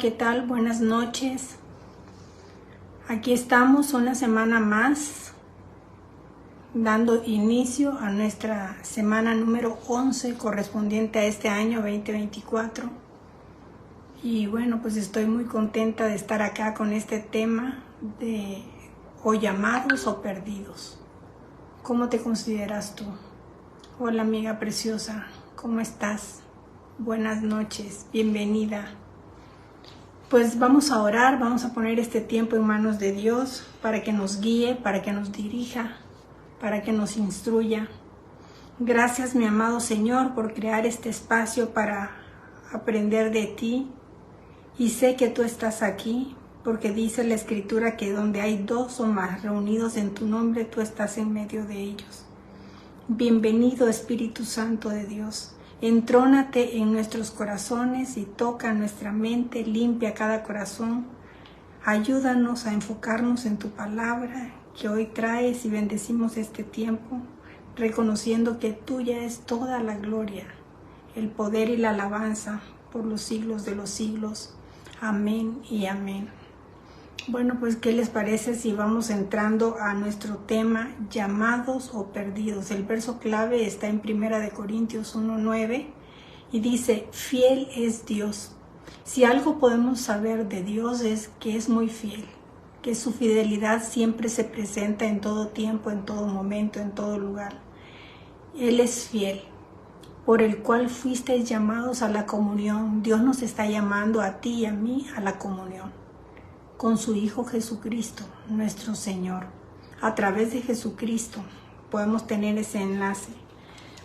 ¿qué tal? Buenas noches. Aquí estamos una semana más, dando inicio a nuestra semana número 11 correspondiente a este año 2024. Y bueno, pues estoy muy contenta de estar acá con este tema de o llamados o perdidos. ¿Cómo te consideras tú? Hola amiga preciosa, ¿cómo estás? Buenas noches, bienvenida. Pues vamos a orar, vamos a poner este tiempo en manos de Dios para que nos guíe, para que nos dirija, para que nos instruya. Gracias, mi amado Señor, por crear este espacio para aprender de ti. Y sé que tú estás aquí, porque dice la Escritura que donde hay dos o más reunidos en tu nombre, tú estás en medio de ellos. Bienvenido, Espíritu Santo de Dios. Entrónate en nuestros corazones y toca nuestra mente, limpia cada corazón. Ayúdanos a enfocarnos en tu palabra que hoy traes y bendecimos este tiempo, reconociendo que tuya es toda la gloria, el poder y la alabanza por los siglos de los siglos. Amén y amén. Bueno, pues ¿qué les parece si vamos entrando a nuestro tema, llamados o perdidos? El verso clave está en 1 Corintios 1:9 y dice, fiel es Dios. Si algo podemos saber de Dios es que es muy fiel, que su fidelidad siempre se presenta en todo tiempo, en todo momento, en todo lugar. Él es fiel, por el cual fuisteis llamados a la comunión. Dios nos está llamando a ti y a mí a la comunión con su Hijo Jesucristo, nuestro Señor. A través de Jesucristo podemos tener ese enlace.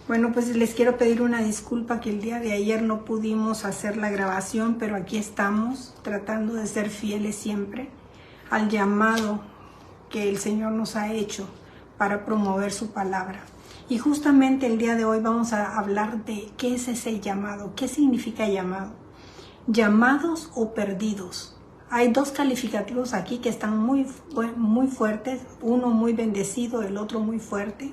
Bueno, pues les quiero pedir una disculpa que el día de ayer no pudimos hacer la grabación, pero aquí estamos tratando de ser fieles siempre al llamado que el Señor nos ha hecho para promover su palabra. Y justamente el día de hoy vamos a hablar de qué es ese llamado, qué significa llamado. Llamados o perdidos. Hay dos calificativos aquí que están muy fuertes, uno muy bendecido, el otro muy fuerte,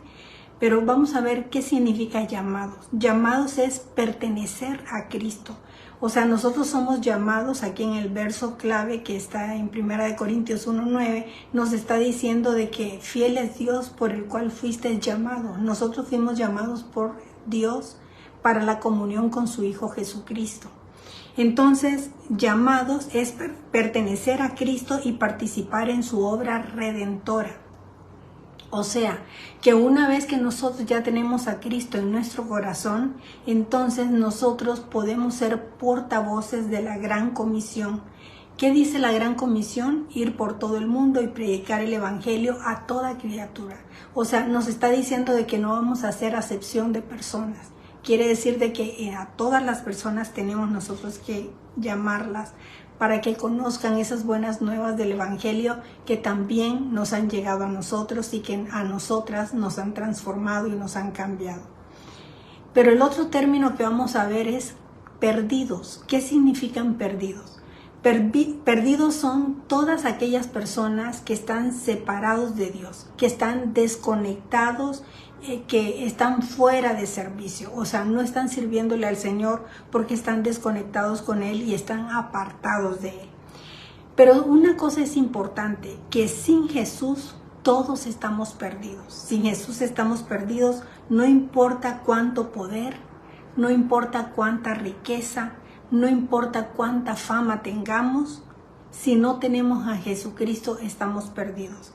pero vamos a ver qué significa llamados. Llamados es pertenecer a Cristo, o sea, nosotros somos llamados, aquí en el verso clave que está en 1 Corintios 1:9, nos está diciendo de que fiel es Dios por el cual fuiste llamado. Nosotros fuimos llamados por Dios para la comunión con su Hijo Jesucristo. Entonces, llamados es pertenecer a Cristo y participar en su obra redentora. O sea, que una vez que nosotros ya tenemos a Cristo en nuestro corazón, entonces nosotros podemos ser portavoces de la Gran Comisión. ¿Qué dice la Gran Comisión? Ir por todo el mundo y predicar el Evangelio a toda criatura. O sea, nos está diciendo de que no vamos a hacer acepción de personas. Quiere decir de que a todas las personas tenemos nosotros que llamarlas para que conozcan esas buenas nuevas del Evangelio que también nos han llegado a nosotros y que a nosotras nos han transformado y nos han cambiado. Pero el otro término que vamos a ver es perdidos. ¿Qué significan perdidos? Perdidos son todas aquellas personas que están separados de Dios, que están desconectados, que están fuera de servicio, o sea, no están sirviéndole al Señor porque están desconectados con Él y están apartados de Él. Pero una cosa es importante, que sin Jesús todos estamos perdidos. Sin Jesús estamos perdidos, no importa cuánto poder, no importa cuánta riqueza, no importa cuánta fama tengamos, si no tenemos a Jesucristo estamos perdidos.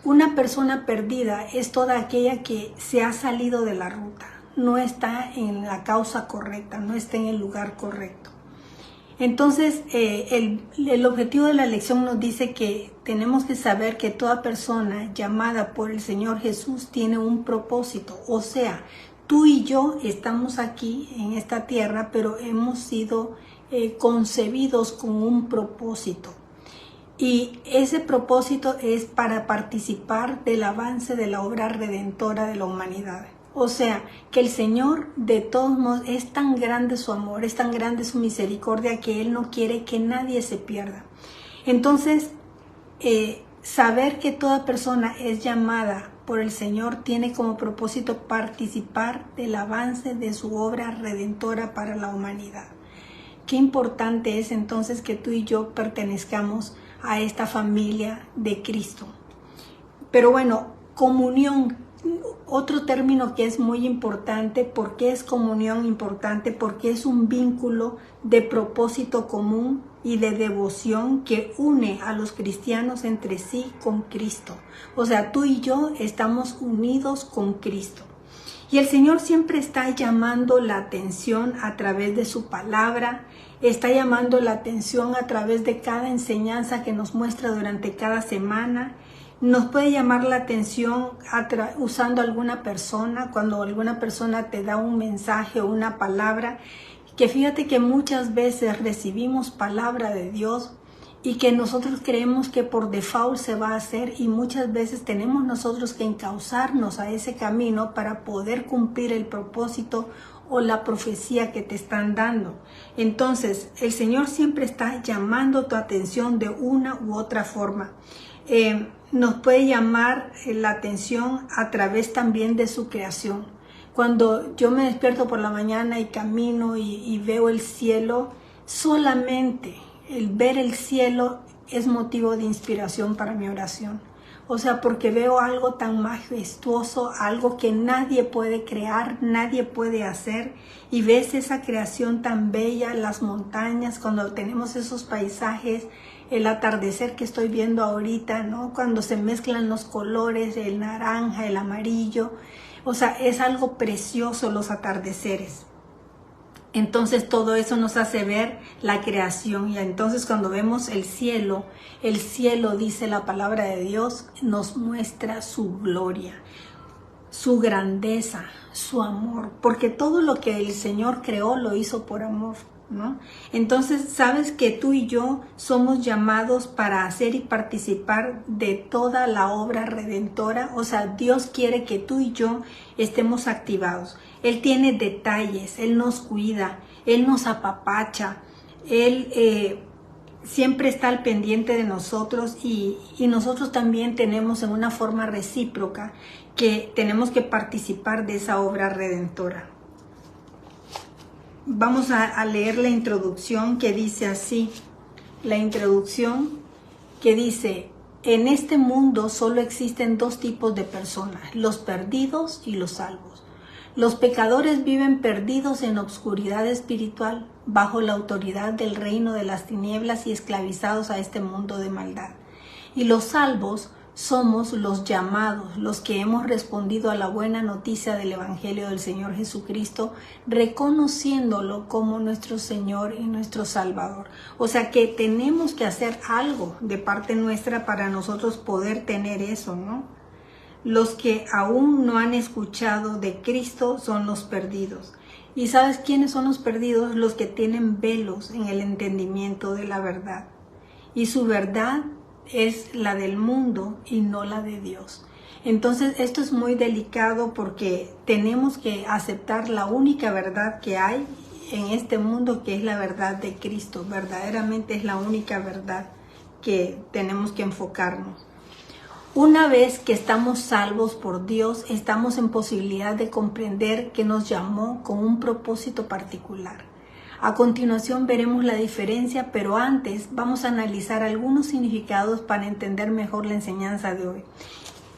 Una persona perdida es toda aquella que se ha salido de la ruta, no está en la causa correcta, no está en el lugar correcto. Entonces, el objetivo de la lección nos dice que tenemos que saber que toda persona llamada por el Señor Jesús tiene un propósito. O sea, tú y yo estamos aquí en esta tierra, pero hemos sido concebidos con un propósito. Y ese propósito es para participar del avance de la obra redentora de la humanidad. O sea, que el Señor de todos modos es tan grande su amor, es tan grande su misericordia que Él no quiere que nadie se pierda. Entonces, saber que toda persona es llamada por el Señor tiene como propósito participar del avance de su obra redentora para la humanidad. qué importante es entonces que tú y yo pertenezcamos a esta familia de Cristo. Pero bueno, comunión, otro término que es muy importante. ¿Por qué es comunión importante? Porque es un vínculo de propósito común y de devoción que une a los cristianos entre sí con Cristo. O sea, tú y yo estamos unidos con Cristo. Y el Señor siempre está llamando la atención a través de su palabra, está llamando la atención a través de cada enseñanza que nos muestra durante cada semana. Nos puede llamar la atención usando alguna persona, cuando alguna persona te da un mensaje o una palabra, que fíjate que muchas veces recibimos palabra de Dios y que nosotros creemos que por default se va a hacer, y muchas veces tenemos nosotros que encauzarnos a ese camino para poder cumplir el propósito o la profecía que te están dando. Entonces, el Señor siempre está llamando tu atención de una u otra forma. Nos puede llamar la atención a través también de su creación. Cuando yo me despierto por la mañana y camino y veo el cielo, solamente el ver el cielo es motivo de inspiración para mi oración. O sea, porque veo algo tan majestuoso, algo que nadie puede crear, nadie puede hacer, y ves esa creación tan bella, las montañas, cuando tenemos esos paisajes, el atardecer que estoy viendo ahorita, ¿no? Cuando se mezclan los colores, el naranja, el amarillo, o sea, es algo precioso los atardeceres. Entonces todo eso nos hace ver la creación, y entonces cuando vemos el cielo, dice la palabra de Dios, nos muestra su gloria, su grandeza, su amor, porque todo lo que el Señor creó lo hizo por amor, ¿no? Entonces, sabes que tú y yo somos llamados para hacer y participar de toda la obra redentora. O sea, Dios quiere que tú y yo estemos activados. Él tiene detalles, Él nos cuida, Él nos apapacha, Él siempre está al pendiente de nosotros, y nosotros también tenemos en una forma recíproca que tenemos que participar de esa obra redentora. Vamos a leer la introducción, que dice así. La introducción que dice: en este mundo solo existen dos tipos de personas, los perdidos y los salvos. Los pecadores viven perdidos en obscuridad espiritual, bajo la autoridad del reino de las tinieblas y esclavizados a este mundo de maldad. Y los salvos somos los llamados, los que hemos respondido a la buena noticia del Evangelio del Señor Jesucristo, reconociéndolo como nuestro Señor y nuestro Salvador. O sea que tenemos que hacer algo de parte nuestra para nosotros poder tener eso, ¿no? Los que aún no han escuchado de Cristo son los perdidos. ¿Y sabes quiénes son los perdidos? Los que tienen velos en el entendimiento de la verdad. Y su verdad es la del mundo y no la de Dios. Entonces esto es muy delicado, porque tenemos que aceptar la única verdad que hay en este mundo, que es la verdad de Cristo. Verdaderamente es la única verdad que tenemos que enfocarnos. Una vez que estamos salvos por Dios, estamos en posibilidad de comprender que nos llamó con un propósito particular. A continuación veremos la diferencia, pero antes vamos a analizar algunos significados para entender mejor la enseñanza de hoy.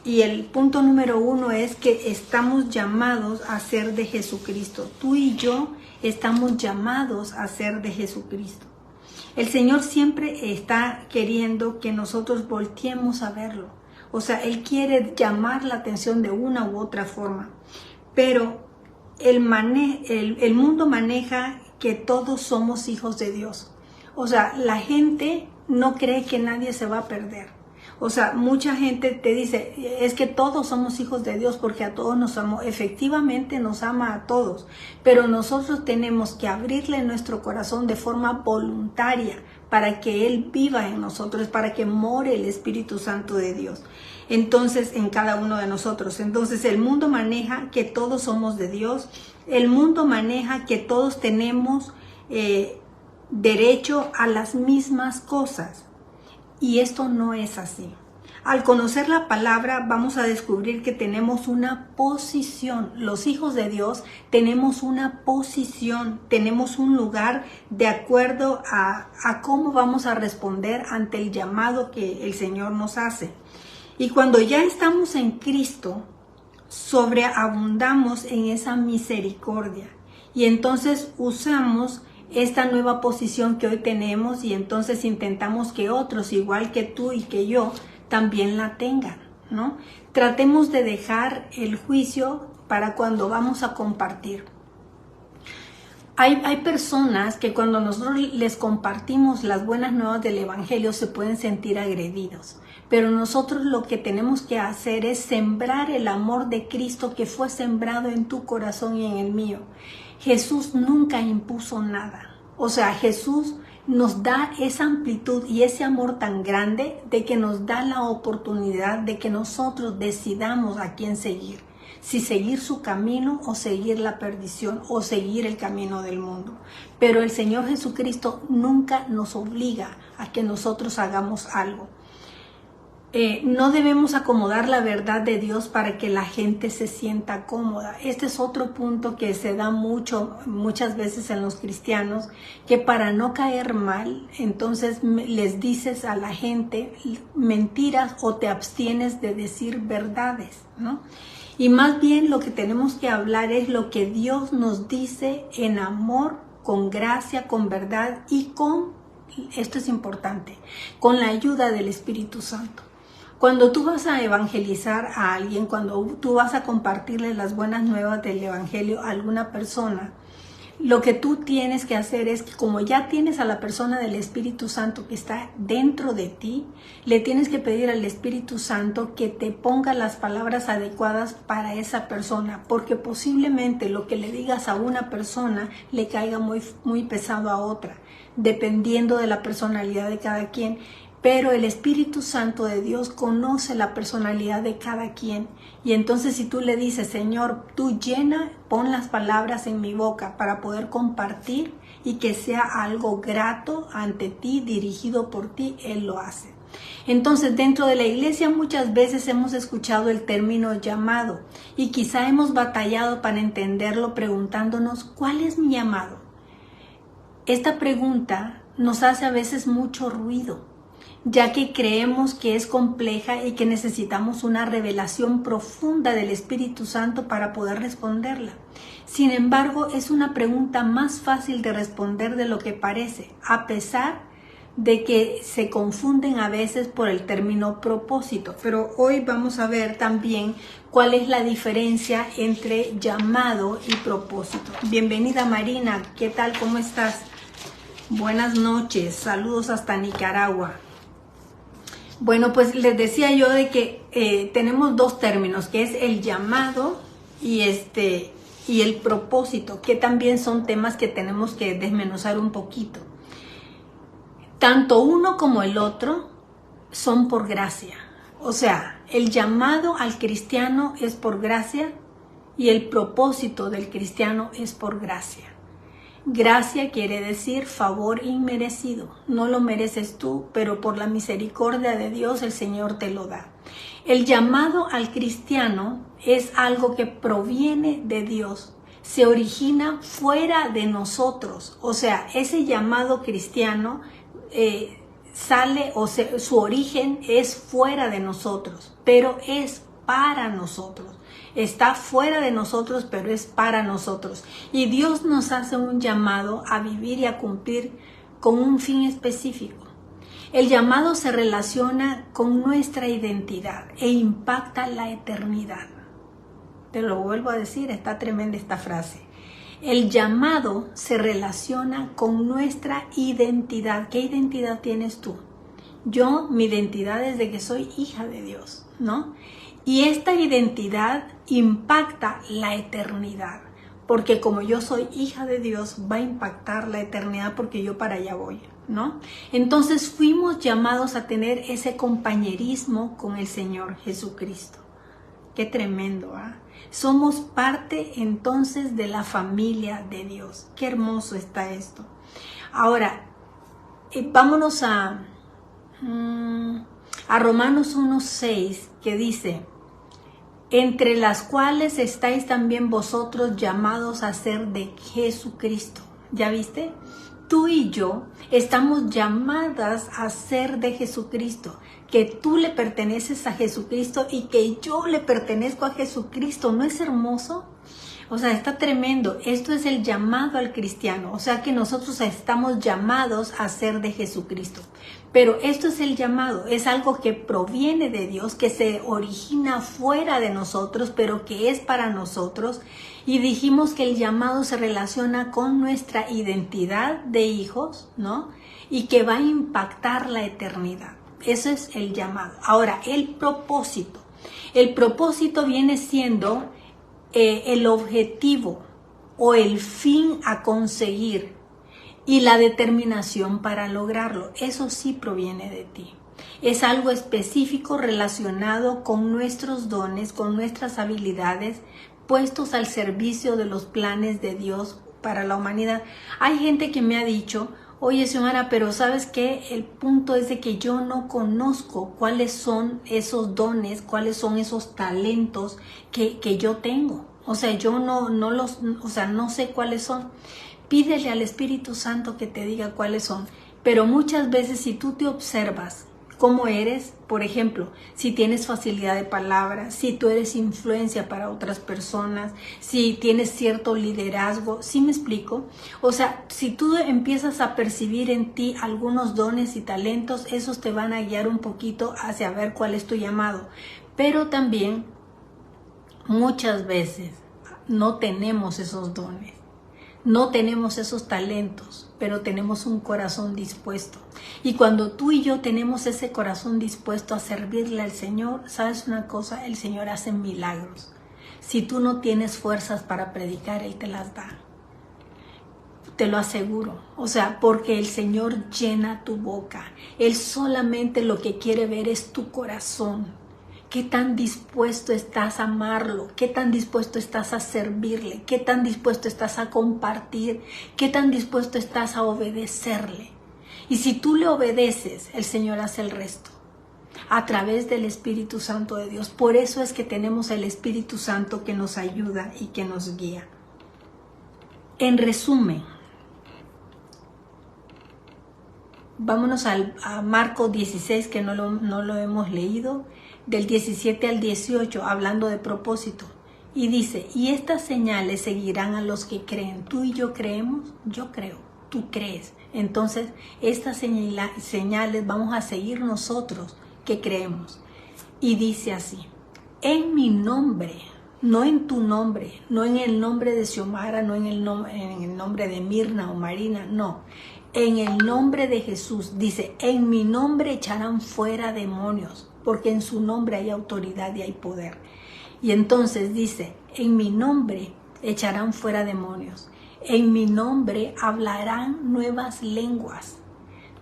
Y el punto número 1 es que estamos llamados a ser de Jesucristo. Tú y yo estamos llamados a ser de Jesucristo. El Señor siempre está queriendo que nosotros volteemos a verlo. O sea, Él quiere llamar la atención de una u otra forma. Pero el mundo maneja que todos somos hijos de Dios. O sea, la gente no cree que nadie se va a perder. O sea, mucha gente te dice, es que todos somos hijos de Dios porque a todos nos amó. Efectivamente nos ama a todos, pero nosotros tenemos que abrirle nuestro corazón de forma voluntaria para que Él viva en nosotros, para que more el Espíritu Santo de Dios. Entonces, en cada uno de nosotros. Entonces, el mundo maneja que todos somos de Dios. El mundo maneja que todos tenemos derecho a las mismas cosas. Y esto no es así. Al conocer la palabra vamos a descubrir que tenemos una posición. Los hijos de Dios tenemos una posición, tenemos un lugar de acuerdo a cómo vamos a responder ante el llamado que el Señor nos hace. Y cuando ya estamos en Cristo, sobreabundamos en esa misericordia. Y entonces usamos esta nueva posición que hoy tenemos y entonces intentamos que otros, igual que tú y que yo, también la tengan, ¿no? Tratemos de dejar el juicio para cuando vamos a compartir. Hay personas que cuando nosotros les compartimos las buenas nuevas del Evangelio se pueden sentir agredidos. Pero nosotros lo que tenemos que hacer es sembrar el amor de Cristo que fue sembrado en tu corazón y en el mío. Jesús nunca impuso nada. O sea, Jesús nos da esa amplitud y ese amor tan grande de que nos da la oportunidad de que nosotros decidamos a quién seguir. Si seguir su camino o seguir la perdición o seguir el camino del mundo. Pero el Señor Jesucristo nunca nos obliga a que nosotros hagamos algo. No debemos acomodar la verdad de Dios para que la gente se sienta cómoda. Este es otro punto que se da muchas veces en los cristianos, que para no caer mal, entonces les dices a la gente mentiras o te abstienes de decir verdades, ¿no? Y más bien lo que tenemos que hablar es lo que Dios nos dice en amor, con gracia, con verdad y esto es importante, con la ayuda del Espíritu Santo. Cuando tú vas a evangelizar a alguien, cuando tú vas a compartirle las buenas nuevas del Evangelio a alguna persona, lo que tú tienes que hacer es que como ya tienes a la persona del Espíritu Santo que está dentro de ti, le tienes que pedir al Espíritu Santo que te ponga las palabras adecuadas para esa persona, porque posiblemente lo que le digas a una persona le caiga muy pesado a otra, dependiendo de la personalidad de cada quien. Pero el Espíritu Santo de Dios conoce la personalidad de cada quien. Y entonces si tú le dices, Señor, tú pon las palabras en mi boca para poder compartir y que sea algo grato ante ti, dirigido por ti, Él lo hace. Entonces dentro de la iglesia muchas veces hemos escuchado el término llamado y quizá hemos batallado para entenderlo preguntándonos, ¿cuál es mi llamado? Esta pregunta nos hace a veces mucho ruido, ya que creemos que es compleja y que necesitamos una revelación profunda del Espíritu Santo para poder responderla. Sin embargo, es una pregunta más fácil de responder de lo que parece, a pesar de que se confunden a veces por el término propósito. Pero hoy vamos a ver también cuál es la diferencia entre llamado y propósito. Bienvenida Marina, ¿qué tal? ¿Cómo estás? Buenas noches, saludos hasta Nicaragua. Bueno, pues les decía yo de que tenemos dos términos, que es el llamado y el propósito, que también son temas que tenemos que desmenuzar un poquito. Tanto uno como el otro son por gracia. O sea, el llamado al cristiano es por gracia y el propósito del cristiano es por gracia. Gracia quiere decir favor inmerecido. No lo mereces tú, pero por la misericordia de Dios el Señor te lo da. El llamado al cristiano es algo que proviene de Dios. Se origina fuera de nosotros. O sea, ese llamado cristiano su origen es fuera de nosotros, pero es para nosotros. Está fuera de nosotros, pero es para nosotros. Y Dios nos hace un llamado a vivir y a cumplir con un fin específico. El llamado se relaciona con nuestra identidad e impacta la eternidad. Te lo vuelvo a decir, está tremenda esta frase. El llamado se relaciona con nuestra identidad. ¿Qué identidad tienes tú? Yo, mi identidad es de que soy hija de Dios, ¿no? Y esta identidad impacta la eternidad, porque como yo soy hija de Dios, va a impactar la eternidad porque yo para allá voy, ¿no? Entonces fuimos llamados a tener ese compañerismo con el Señor Jesucristo. Qué tremendo, ¿ah? Somos parte entonces de la familia de Dios. Qué hermoso está esto. Ahora, vámonos a a Romanos 1:6, que dice: entre las cuales estáis también vosotros llamados a ser de Jesucristo. ¿Ya viste? Tú y yo estamos llamadas a ser de Jesucristo, que tú le perteneces a Jesucristo y que yo le pertenezco a Jesucristo. ¿No es hermoso? O sea, está tremendo. Esto es el llamado al cristiano. O sea que nosotros estamos llamados a ser de Jesucristo. Pero esto es el llamado. Es algo que proviene de Dios, que se origina fuera de nosotros, pero que es para nosotros. Y dijimos que el llamado se relaciona con nuestra identidad de hijos, ¿no? Y que va a impactar la eternidad. Eso es el llamado. Ahora, el propósito. El propósito viene siendo el objetivo o el fin a conseguir y la determinación para lograrlo. Eso sí proviene de ti. Es algo específico relacionado con nuestros dones, con nuestras habilidades, puestos al servicio de los planes de Dios para la humanidad. Hay gente que me ha dicho: oye, Xiomara, pero ¿sabes qué? El punto es de que yo no conozco cuáles son esos dones, cuáles son esos talentos que yo tengo. O sea, yo no sé cuáles son. Pídele al Espíritu Santo que te diga cuáles son. Pero muchas veces, si tú te observas cómo eres, por ejemplo, si tienes facilidad de palabra, si tú eres influencia para otras personas, si tienes cierto liderazgo, ¿sí me explico? O sea, si tú empiezas a percibir en ti algunos dones y talentos, esos te van a guiar un poquito hacia ver cuál es tu llamado. Pero también, muchas veces, no tenemos esos dones. No tenemos esos talentos, pero tenemos un corazón dispuesto. Y cuando tú y yo tenemos ese corazón dispuesto a servirle al Señor, ¿sabes una cosa? El Señor hace milagros. Si tú no tienes fuerzas para predicar, Él te las da. Te lo aseguro. O sea, porque el Señor llena tu boca. Él solamente lo que quiere ver es tu corazón. ¿Qué tan dispuesto estás a amarlo? ¿Qué tan dispuesto estás a servirle? ¿Qué tan dispuesto estás a compartir? ¿Qué tan dispuesto estás a obedecerle? Y si tú le obedeces, el Señor hace el resto a través del Espíritu Santo de Dios. Por eso es que tenemos el Espíritu Santo que nos ayuda y que nos guía. En resumen, vámonos a Marcos 16, que no lo hemos leído, del 17 al 18, hablando de propósito. Y dice: y estas señales seguirán a los que creen. ¿Tú y yo creemos? Yo creo. ¿Tú crees? Entonces, estas señales vamos a seguir nosotros que creemos. Y dice así: en mi nombre, no en tu nombre, no en el nombre de Xiomara, no en el nombre de Mirna o Marina, no. En el nombre de Jesús, dice: en mi nombre echarán fuera demonios, porque en su nombre hay autoridad y hay poder. Y entonces dice: en mi nombre echarán fuera demonios, en mi nombre hablarán nuevas lenguas,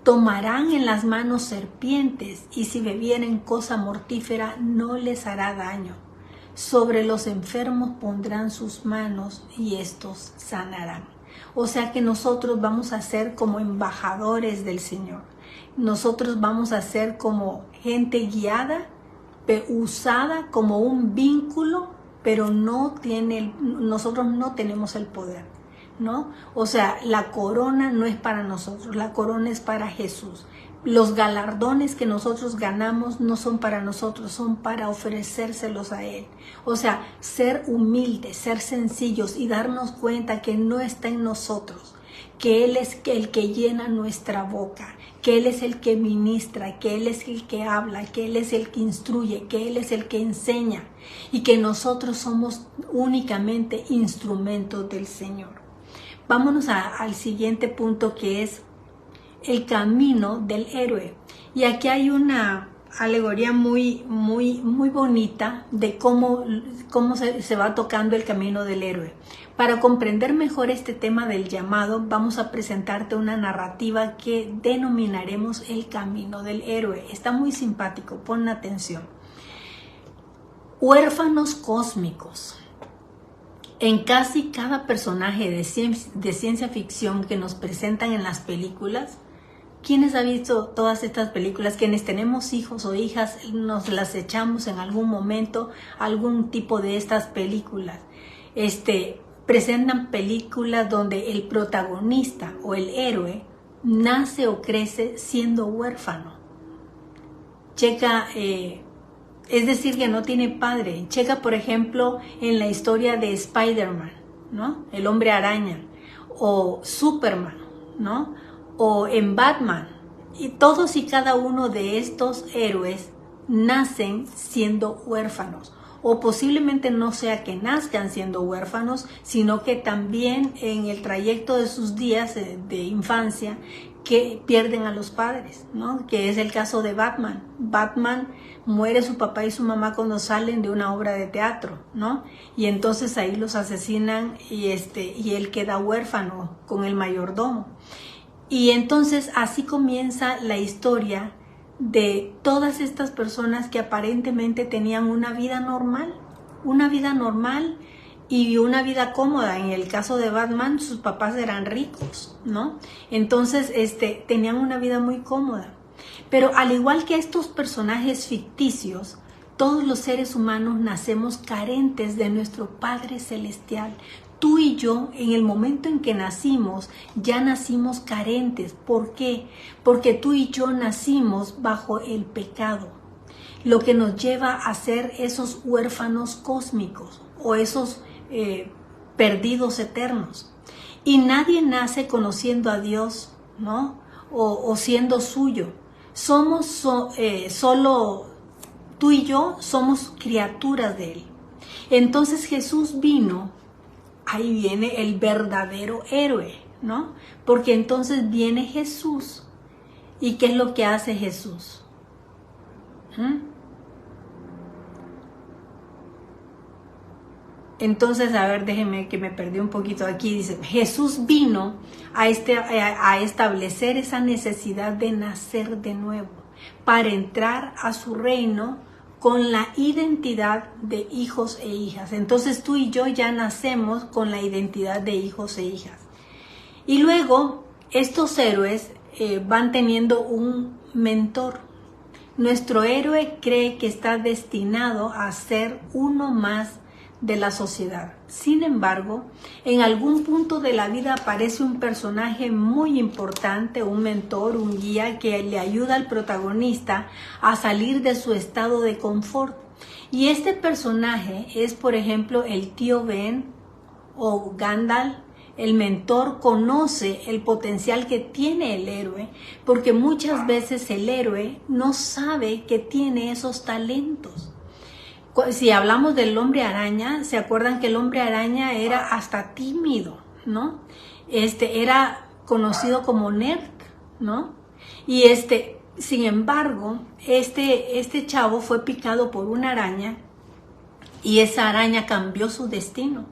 tomarán en las manos serpientes, y si bebieren cosa mortífera no les hará daño. Sobre los enfermos pondrán sus manos y estos sanarán. O sea que nosotros vamos a ser como embajadores del Señor. Nosotros vamos a ser como gente guiada, usada como un vínculo, pero nosotros no tenemos el poder, ¿no? O sea, la corona no es para nosotros, la corona es para Jesús. Los galardones que nosotros ganamos no son para nosotros, son para ofrecérselos a Él. O sea, ser humildes, ser sencillos y darnos cuenta que no está en nosotros, que Él es el que llena nuestra boca, que Él es el que ministra, que Él es el que habla, que Él es el que instruye, que Él es el que enseña y que nosotros somos únicamente instrumentos del Señor. Vámonos al siguiente punto, que es el camino del héroe. Y aquí hay una alegoría muy bonita de cómo se va tocando el camino del héroe. Para comprender mejor este tema del llamado, vamos a presentarte una narrativa que denominaremos el camino del héroe. Está muy simpático, pon atención. Huérfanos cósmicos. En casi cada personaje de ciencia ficción que nos presentan en las películas, ¿Quiénes han visto todas estas películas? Quienes tenemos hijos o hijas, nos las echamos en algún momento, algún tipo de estas películas. Presentan películas donde el protagonista o el héroe nace o crece siendo huérfano. Checa, es decir, que no tiene padre. Checa, por ejemplo, en la historia de Spider-Man, ¿no? El Hombre Araña, o Superman, ¿no? O en Batman. Y todos y cada uno de estos héroes nacen siendo huérfanos. O posiblemente no sea que nazcan siendo huérfanos, sino que también en el trayecto de sus días de infancia que pierden a los padres, ¿no? Que es el caso de Batman. Batman muere su papá y su mamá cuando salen de una obra de teatro, ¿no? Y entonces ahí los asesinan y él queda huérfano con el mayordomo. Y entonces así comienza la historia de todas estas personas que aparentemente tenían una vida normal y una vida cómoda. En el caso de Batman, sus papás eran ricos, ¿no? Entonces, tenían una vida muy cómoda. Pero al igual que estos personajes ficticios, todos los seres humanos nacemos carentes de nuestro Padre Celestial. Tú y yo, en el momento en que nacimos, ya nacimos carentes. ¿Por qué? Porque tú y yo nacimos bajo el pecado, lo que nos lleva a ser esos huérfanos cósmicos o esos perdidos eternos. Y nadie nace conociendo a Dios, ¿no? O siendo suyo. Somos solo tú y yo somos criaturas de Él. Entonces Jesús vino. Ahí viene el verdadero héroe, ¿no? Porque entonces viene Jesús. ¿Y qué es lo que hace Jesús? Entonces, a ver, déjenme que me perdí un poquito aquí. Dice, Jesús vino a establecer esa necesidad de nacer de nuevo, para entrar a su reino con la identidad de hijos e hijas. Entonces tú y yo ya nacemos con la identidad de hijos e hijas. Y luego estos héroes van teniendo un mentor. Nuestro héroe cree que está destinado a ser uno más de la sociedad. Sin embargo, en algún punto de la vida aparece un personaje muy importante, un mentor, un guía que le ayuda al protagonista a salir de su estado de confort. Y este personaje es, por ejemplo, el tío Ben o Gandalf. El mentor conoce el potencial que tiene el héroe, porque muchas veces el héroe no sabe que tiene esos talentos. Si hablamos del Hombre Araña, ¿se acuerdan que el Hombre Araña era hasta tímido, ¿no? Era conocido como nerd, ¿no? Y sin embargo, este chavo fue picado por una araña y esa araña cambió su destino,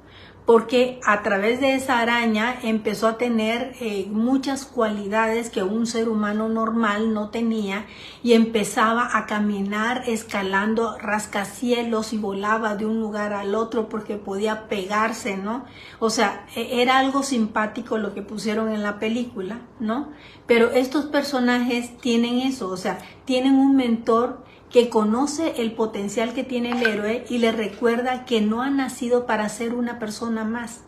porque a través de esa araña empezó a tener muchas cualidades que un ser humano normal no tenía, y empezaba a caminar escalando rascacielos y volaba de un lugar al otro porque podía pegarse, ¿no? O sea, era algo simpático lo que pusieron en la película, ¿no? Pero estos personajes tienen eso, o sea, tienen un mentor que conoce el potencial que tiene el héroe y le recuerda que no ha nacido para ser una persona más,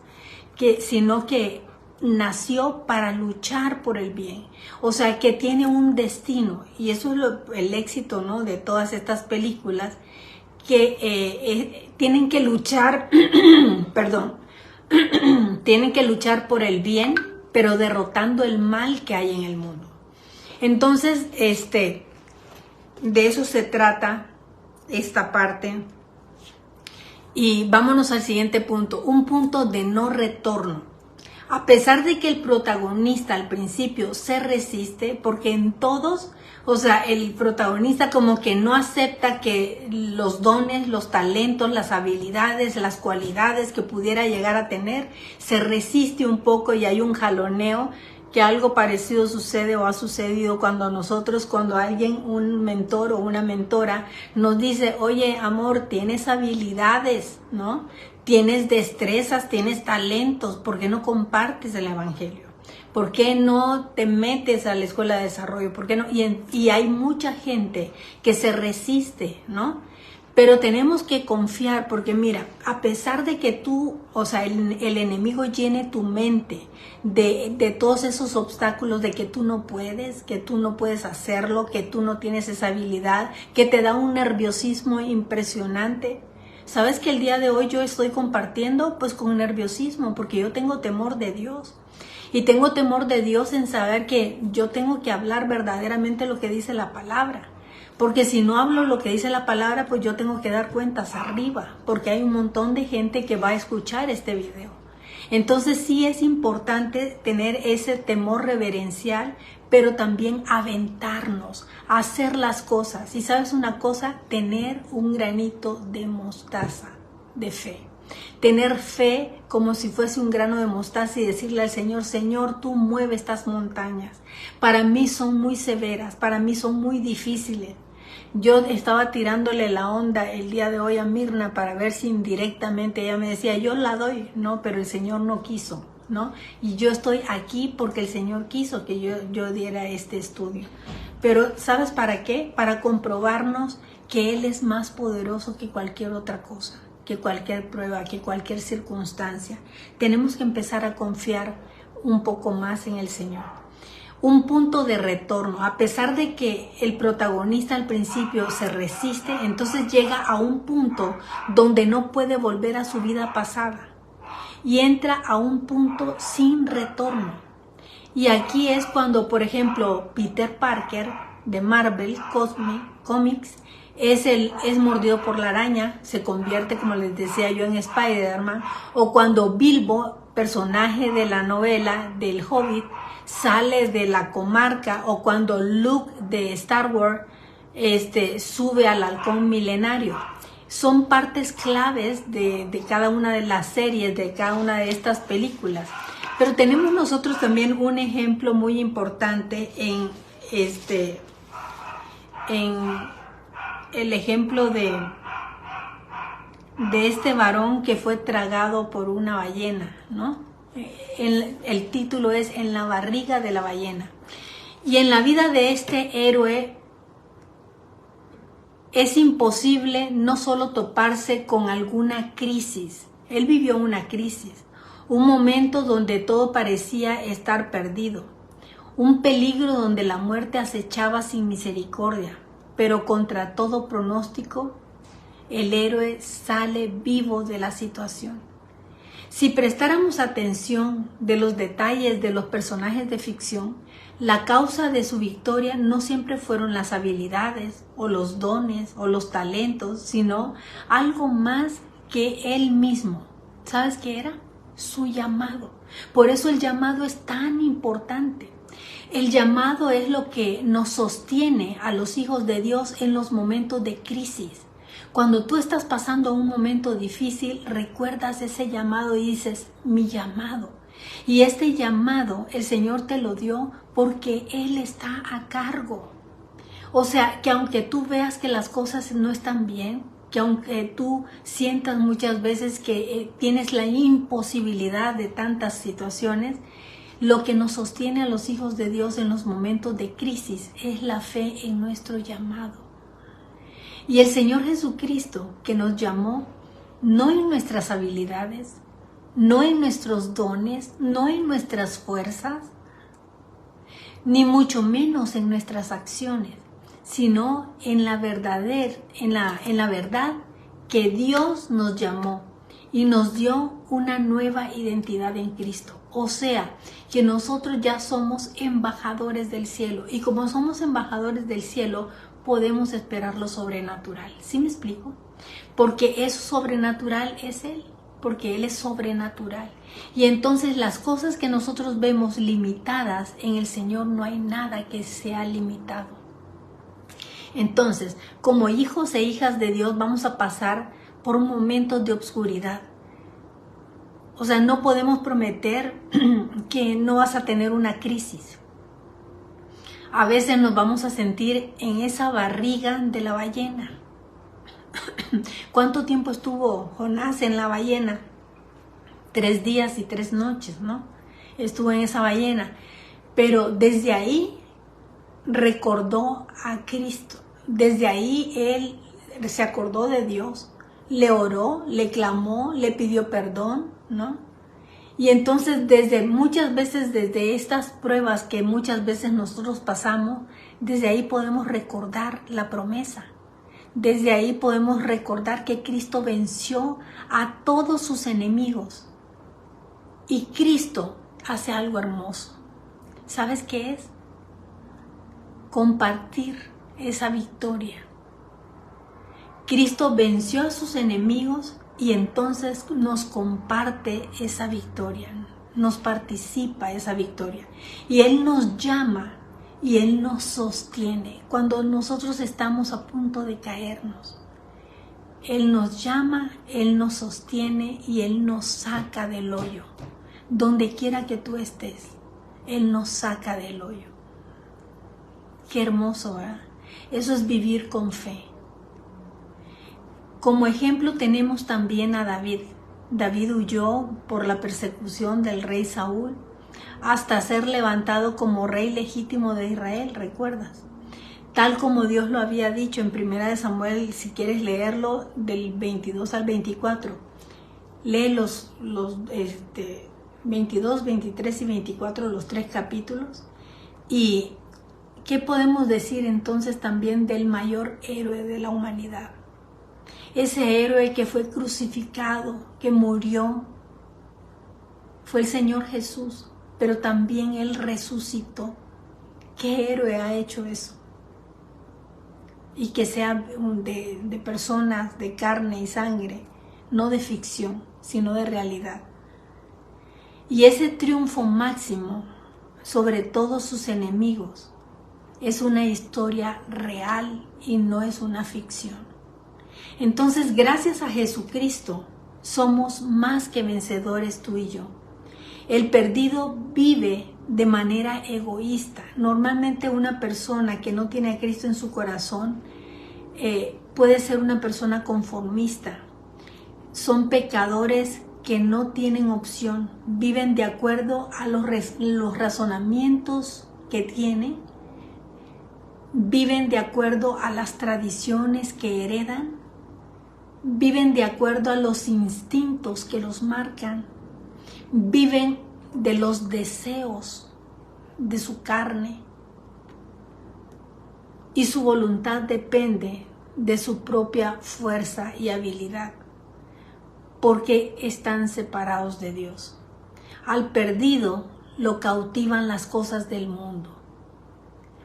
sino que nació para luchar por el bien. O sea, que tiene un destino. Y eso es el éxito, ¿no?, de todas estas películas, que tienen que luchar, perdón, tienen que luchar por el bien, pero derrotando el mal que hay en el mundo. Entonces, de eso se trata esta parte. Y vámonos al siguiente punto, un punto de no retorno. A pesar de que el protagonista al principio se resiste, porque en todos, o sea, el protagonista como que no acepta que los dones, los talentos, las habilidades, las cualidades que pudiera llegar a tener, se resiste un poco y hay un jaloneo, que algo parecido sucede o ha sucedido cuando alguien, un mentor o una mentora, nos dice, oye, amor, tienes habilidades, ¿no? Tienes destrezas, tienes talentos, ¿por qué no compartes el evangelio? ¿Por qué no te metes a la escuela de desarrollo? ¿Por qué no? Y hay mucha gente que se resiste, ¿no? Pero tenemos que confiar porque mira, a pesar de que tú, o sea, el enemigo llene tu mente de todos esos obstáculos, de que tú no puedes hacerlo, que tú no tienes esa habilidad, que te da un nerviosismo impresionante. ¿Sabes que el día de hoy yo estoy compartiendo pues con nerviosismo? Porque yo tengo temor de Dios. Y tengo temor de Dios en saber que yo tengo que hablar verdaderamente lo que dice la palabra. Porque si no hablo lo que dice la palabra, pues yo tengo que dar cuentas arriba. Porque hay un montón de gente que va a escuchar este video. Entonces sí es importante tener ese temor reverencial, pero también aventarnos, a hacer las cosas. Y sabes una cosa, tener un granito de mostaza de fe. Tener fe como si fuese un grano de mostaza y decirle al Señor, Señor, tú mueve estas montañas. Para mí son muy severas, para mí son muy difíciles. Yo estaba tirándole la onda el día de hoy a Mirna para ver si indirectamente ella me decía, yo la doy, no, pero el Señor no quiso, ¿no? Y yo estoy aquí porque el Señor quiso que yo diera este estudio. Pero ¿sabes para qué? Para comprobarnos que Él es más poderoso que cualquier otra cosa, que cualquier prueba, que cualquier circunstancia. Tenemos que empezar a confiar un poco más en el Señor. Un punto de retorno, a pesar de que el protagonista al principio se resiste, entonces llega a un punto donde no puede volver a su vida pasada y entra a un punto sin retorno. Y aquí es cuando, por ejemplo, Peter Parker de Marvel Comics es mordido por la araña, se convierte, como les decía yo, en Spider-Man, o cuando Bilbo, personaje de la novela del Hobbit, sale de la comarca, o cuando Luke de Star Wars sube al halcón milenario. Son partes claves de cada una de las series, de cada una de estas películas. Pero tenemos nosotros también un ejemplo muy importante en el ejemplo de este varón que fue tragado por una ballena, ¿no? El título es En la barriga de la ballena. Y en la vida de este héroe es imposible no solo toparse con alguna crisis. Él vivió una crisis, un momento donde todo parecía estar perdido, un peligro donde la muerte acechaba sin misericordia, pero contra todo pronóstico, el héroe sale vivo de la situación. Si prestáramos atención de los detalles de los personajes de ficción, la causa de su victoria no siempre fueron las habilidades o los dones o los talentos, sino algo más que él mismo. ¿Sabes qué era? Su llamado. Por eso el llamado es tan importante. El llamado es lo que nos sostiene a los hijos de Dios en los momentos de crisis. Cuando tú estás pasando un momento difícil, recuerdas ese llamado y dices, mi llamado. Y este llamado el Señor te lo dio porque Él está a cargo. O sea, que aunque tú veas que las cosas no están bien, que aunque tú sientas muchas veces que tienes la imposibilidad de tantas situaciones, lo que nos sostiene a los hijos de Dios en los momentos de crisis es la fe en nuestro llamado. Y el Señor Jesucristo que nos llamó, no en nuestras habilidades, no en nuestros dones, no en nuestras fuerzas, ni mucho menos en nuestras acciones, sino en la verdad que Dios nos llamó y nos dio una nueva identidad en Cristo. O sea, que nosotros ya somos embajadores del cielo y como somos embajadores del cielo, podemos esperar lo sobrenatural. ¿Sí me explico? Porque eso sobrenatural es Él, porque Él es sobrenatural. Y entonces las cosas que nosotros vemos limitadas, en el Señor no hay nada que sea limitado. Entonces, como hijos e hijas de Dios vamos a pasar por momentos de obscuridad. O sea, no podemos prometer que no vas a tener una crisis. A veces nos vamos a sentir en esa barriga de la ballena. ¿Cuánto tiempo estuvo Jonás en la ballena? 3 días y 3 noches, ¿no? estuvo en esa ballena, pero desde ahí recordó a Cristo, desde ahí él se acordó de Dios, le oró, le clamó, le pidió perdón, ¿no? Y entonces muchas veces desde estas pruebas que muchas veces nosotros pasamos, desde ahí podemos recordar la promesa. Desde ahí podemos recordar que Cristo venció a todos sus enemigos. Y Cristo hace algo hermoso. ¿Sabes qué es? Compartir esa victoria. Cristo venció a sus enemigos y entonces nos comparte esa victoria, nos participa esa victoria. Y Él nos llama y Él nos sostiene cuando nosotros estamos a punto de caernos. Él nos llama, Él nos sostiene y Él nos saca del hoyo. Donde quiera que tú estés, Él nos saca del hoyo. Qué hermoso, ¿verdad? Eso es vivir con fe. Como ejemplo tenemos también a David. David huyó por la persecución del rey Saúl hasta ser levantado como rey legítimo de Israel, ¿recuerdas? Tal como Dios lo había dicho en 1 Samuel, si quieres leerlo, del 22 al 24. Lee los 22, 23 y 24, los 3 capítulos. ¿Y qué podemos decir entonces también del mayor héroe de la humanidad? Ese héroe que fue crucificado, que murió, fue el Señor Jesús, pero también Él resucitó. ¿Qué héroe ha hecho eso? Y que sea de personas, de carne y sangre, no de ficción, sino de realidad. Y ese triunfo máximo sobre todos sus enemigos es una historia real y no es una ficción. Entonces, gracias a Jesucristo, somos más que vencedores tú y yo. El perdido vive de manera egoísta. Normalmente una persona que no tiene a Cristo en su corazón puede ser una persona conformista. Son pecadores que no tienen opción. Viven de acuerdo a los razonamientos que tienen. Viven de acuerdo a las tradiciones que heredan. Viven de acuerdo a los instintos que los marcan. Viven de los deseos de su carne. Y su voluntad depende de su propia fuerza y habilidad, porque están separados de Dios. Al perdido lo cautivan las cosas del mundo.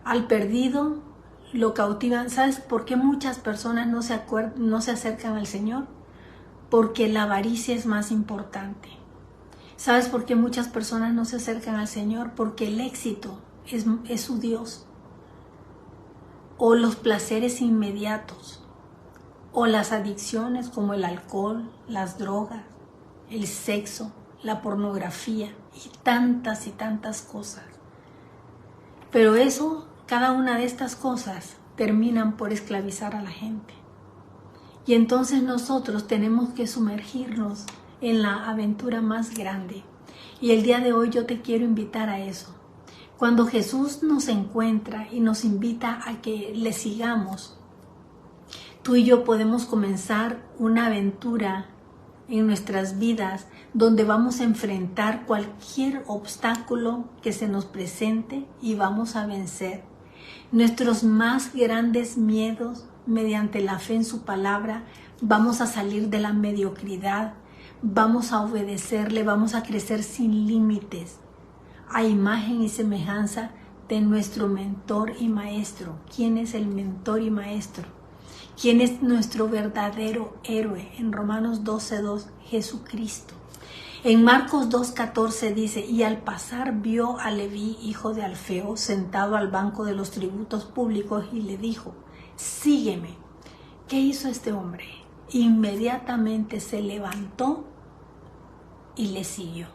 Al perdido lo cautivan. ¿Sabes por qué muchas personas no se acercan al Señor? Porque la avaricia es más importante. ¿Sabes por qué muchas personas no se acercan al Señor? Porque el éxito es su Dios. O los placeres inmediatos. O las adicciones como el alcohol, las drogas, el sexo, la pornografía y tantas cosas. Pero cada una de estas cosas terminan por esclavizar a la gente. Y entonces nosotros tenemos que sumergirnos en la aventura más grande. Y el día de hoy yo te quiero invitar a eso. Cuando Jesús nos encuentra y nos invita a que le sigamos, tú y yo podemos comenzar una aventura en nuestras vidas donde vamos a enfrentar cualquier obstáculo que se nos presente y vamos a vencer nuestros más grandes miedos mediante la fe en su palabra. Vamos a salir de la mediocridad, vamos a obedecerle, vamos a crecer sin límites, a imagen y semejanza de nuestro mentor y maestro. ¿Quién es el mentor y maestro? ¿Quién es nuestro verdadero héroe? En Romanos 12:2, Jesucristo. En Marcos 2:14 dice, y al pasar vio a Leví, hijo de Alfeo, sentado al banco de los tributos públicos y le dijo, sígueme. ¿Qué hizo este hombre? Inmediatamente se levantó y le siguió.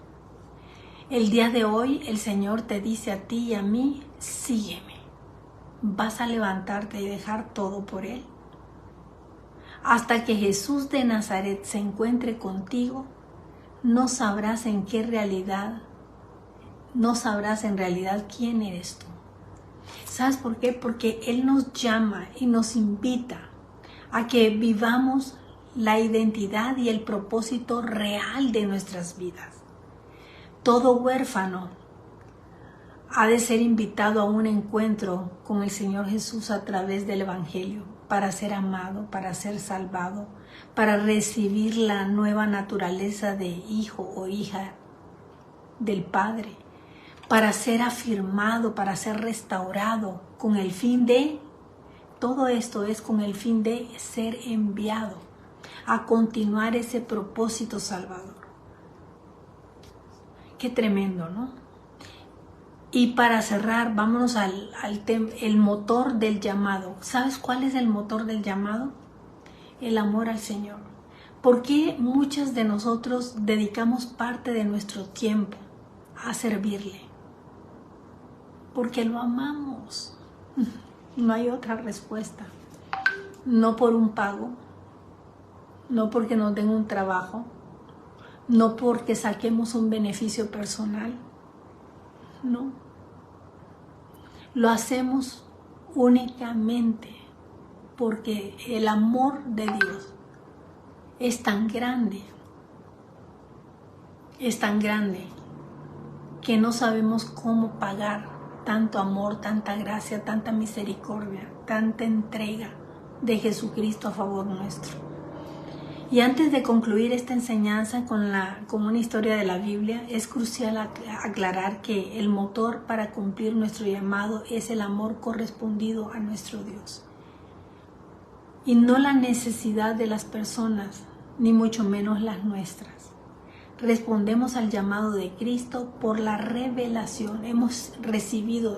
El día de hoy el Señor te dice a ti y a mí, sígueme. ¿Vas a levantarte y dejar todo por Él? Hasta que Jesús de Nazaret se encuentre contigo, no sabrás en qué realidad no sabrás en realidad quién eres tú. ¿Sabes por qué? Porque Él nos llama y nos invita a que vivamos la identidad y el propósito real de nuestras vidas. Todo huérfano ha de ser invitado a un encuentro con el Señor Jesús a través del Evangelio, para ser amado, para ser salvado, para recibir la nueva naturaleza de hijo o hija del Padre, para ser afirmado, para ser restaurado, con el fin de, todo esto es con el fin de ser enviado a continuar ese propósito salvador. Qué tremendo, ¿no? Y para cerrar, vámonos al tema, el motor del llamado. ¿Sabes cuál es el motor del llamado? El amor al Señor. ¿Por qué muchos de nosotros dedicamos parte de nuestro tiempo a servirle? Porque lo amamos. No hay otra respuesta. No por un pago, no porque nos den un trabajo, no porque saquemos un beneficio personal. No. Lo hacemos únicamente porque el amor de Dios es tan grande que no sabemos cómo pagar tanto amor, tanta gracia, tanta misericordia, tanta entrega de Jesucristo a favor nuestro. Y antes de concluir esta enseñanza con una historia de la Biblia, es crucial aclarar que el motor para cumplir nuestro llamado es el amor correspondido a nuestro Dios. Y no la necesidad de las personas, ni mucho menos las nuestras. Respondemos al llamado de Cristo por la revelación.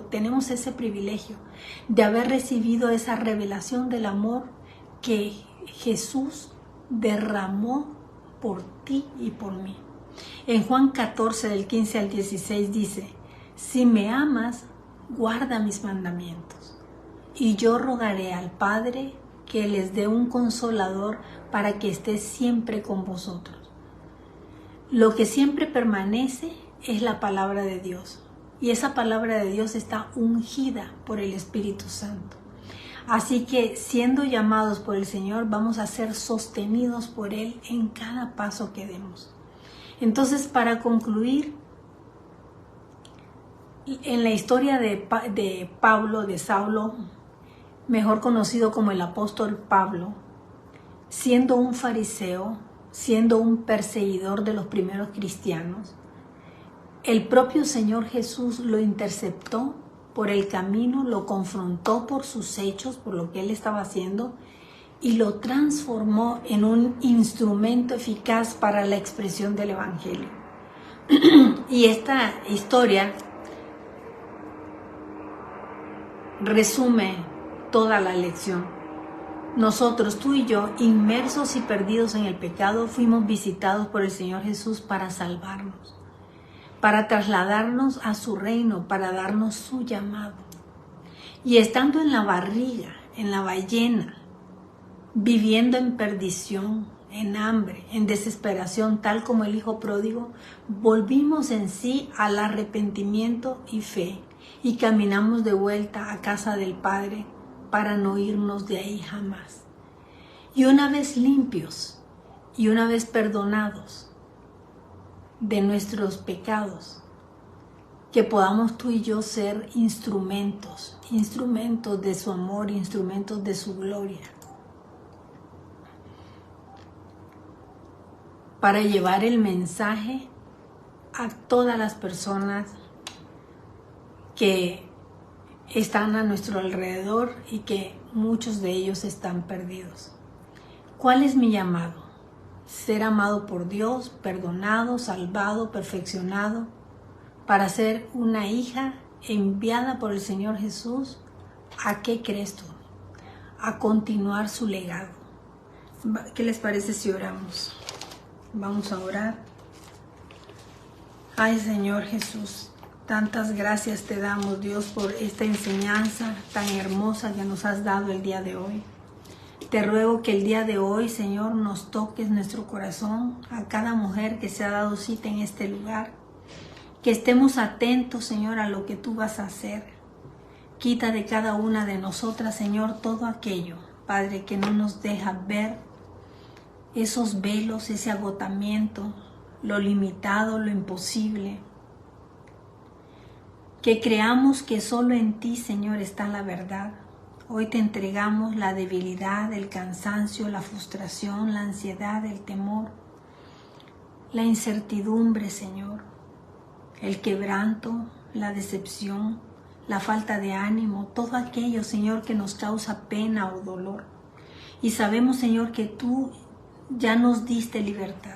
Tenemos ese privilegio de haber recibido esa revelación del amor que Jesús derramó por ti y por mí. En Juan 14, del 15 al 16 dice: si me amas, guarda mis mandamientos, y yo rogaré al Padre que les dé un consolador para que esté siempre con vosotros. Lo que siempre permanece es la palabra de Dios, y esa palabra de Dios está ungida por el Espíritu Santo. Así que, siendo llamados por el Señor, vamos a ser sostenidos por Él en cada paso que demos. Entonces, para concluir, en la historia de Pablo, de Saulo, mejor conocido como el apóstol Pablo, siendo un fariseo, siendo un perseguidor de los primeros cristianos, el propio Señor Jesús lo interceptó por el camino, lo confrontó por sus hechos, por lo que él estaba haciendo, y lo transformó en un instrumento eficaz para la expresión del Evangelio. Y esta historia resume toda la lección. Nosotros, tú y yo, inmersos y perdidos en el pecado, fuimos visitados por el Señor Jesús para salvarnos, para trasladarnos a su reino, para darnos su llamado. Y estando en la barriga, en la ballena, viviendo en perdición, en hambre, en desesperación, tal como el hijo pródigo, volvimos en sí al arrepentimiento y fe, y caminamos de vuelta a casa del Padre para no irnos de ahí jamás. Y una vez limpios y una vez perdonados de nuestros pecados, que podamos tú y yo ser instrumentos de su amor, instrumentos de su gloria, para llevar el mensaje a todas las personas que están a nuestro alrededor y que muchos de ellos están perdidos. ¿Cuál es mi llamado? Ser amado por Dios, perdonado, salvado, perfeccionado, para ser una hija enviada por el Señor Jesús. ¿A qué crees tú? A continuar su legado. ¿Qué les parece si oramos? Vamos a orar. Ay, Señor Jesús, tantas gracias te damos, Dios, por esta enseñanza tan hermosa que nos has dado el día de hoy. Te ruego que el día de hoy, Señor, nos toques nuestro corazón, a cada mujer que se ha dado cita en este lugar, que estemos atentos, Señor, a lo que tú vas a hacer. Quita de cada una de nosotras, Señor, todo aquello, Padre, que no nos deja ver esos velos, ese agotamiento, lo limitado, lo imposible. Que creamos que solo en ti, Señor, está la verdad. Hoy te entregamos la debilidad, el cansancio, la frustración, la ansiedad, el temor, la incertidumbre, Señor, el quebranto, la decepción, la falta de ánimo, todo aquello, Señor, que nos causa pena o dolor. Y sabemos, Señor, que tú ya nos diste libertad.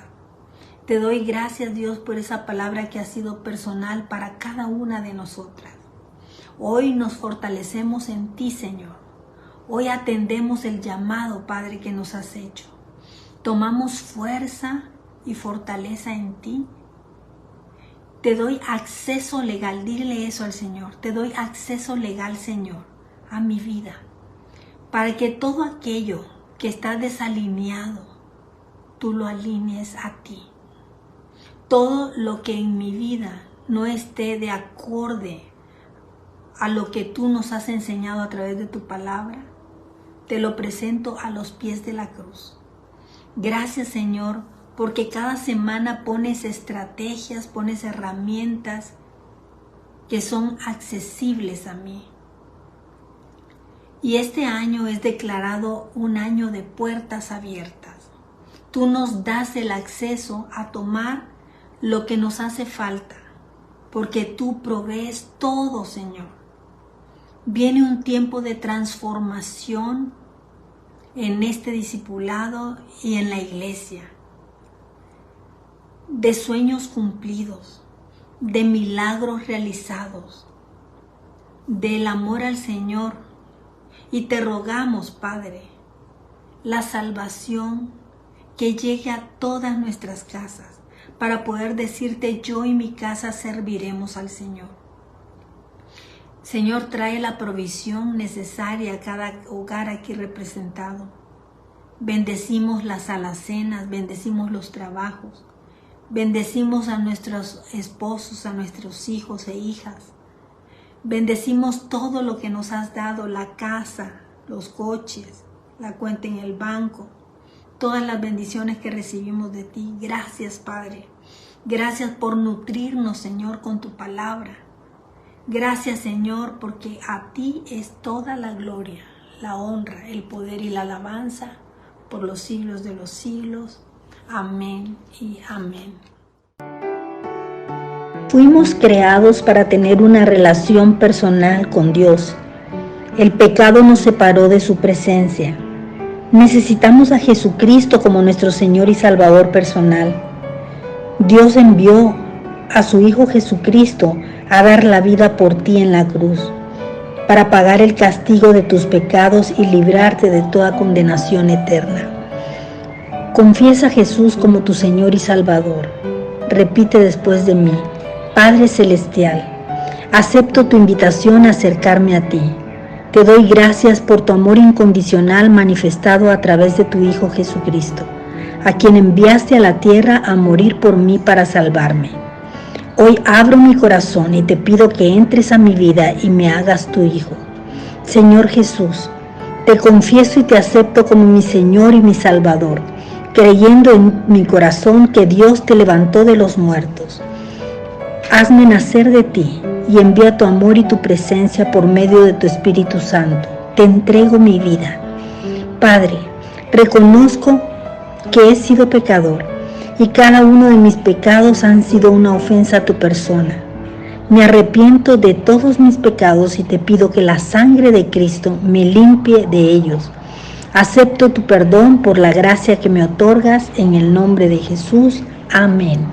Te doy gracias, Dios, por esa palabra que ha sido personal para cada una de nosotras. Hoy nos fortalecemos en ti, Señor. Hoy atendemos el llamado, Padre, que nos has hecho. Tomamos fuerza y fortaleza en ti. Te doy acceso legal, dile eso al Señor. Te doy acceso legal, Señor, a mi vida, para que todo aquello que está desalineado, tú lo alinees a ti. Todo lo que en mi vida no esté de acorde a lo que tú nos has enseñado a través de tu palabra, te lo presento a los pies de la cruz. Gracias, Señor, porque cada semana pones estrategias, pones herramientas que son accesibles a mí. Y este año es declarado un año de puertas abiertas. Tú nos das el acceso a tomar lo que nos hace falta, porque tú provees todo, Señor. Viene un tiempo de transformación en este discipulado y en la iglesia, de sueños cumplidos, de milagros realizados, del amor al Señor. Y te rogamos, Padre, la salvación que llegue a todas nuestras casas, para poder decirte: yo y mi casa serviremos al Señor. Señor, trae la provisión necesaria a cada hogar aquí representado. Bendecimos las alacenas, bendecimos los trabajos, bendecimos a nuestros esposos, a nuestros hijos e hijas. Bendecimos todo lo que nos has dado, la casa, los coches, la cuenta en el banco, todas las bendiciones que recibimos de ti. Gracias, Padre. Gracias por nutrirnos, Señor, con tu palabra. Gracias, Señor, porque a ti es toda la gloria, la honra, el poder y la alabanza por los siglos de los siglos. Amén y amén. Fuimos creados para tener una relación personal con Dios. El pecado nos separó de su presencia. Necesitamos a Jesucristo como nuestro Señor y Salvador personal. Dios envió a su Hijo Jesucristo a dar la vida por ti en la cruz, para pagar el castigo de tus pecados y librarte de toda condenación eterna. Confiesa a Jesús como tu Señor y Salvador. Repite después de mí: Padre Celestial, acepto tu invitación a acercarme a ti. Te doy gracias por tu amor incondicional manifestado a través de tu Hijo Jesucristo, a quien enviaste a la tierra a morir por mí para salvarme. Hoy abro mi corazón y te pido que entres a mi vida y me hagas tu Hijo. Señor Jesús, te confieso y te acepto como mi Señor y mi Salvador, creyendo en mi corazón que Dios te levantó de los muertos. Hazme nacer de ti y envía tu amor y tu presencia por medio de tu Espíritu Santo. Te entrego mi vida. Padre, reconozco que he sido pecador y cada uno de mis pecados han sido una ofensa a tu persona. Me arrepiento de todos mis pecados y te pido que la sangre de Cristo me limpie de ellos. Acepto tu perdón por la gracia que me otorgas en el nombre de Jesús. Amén.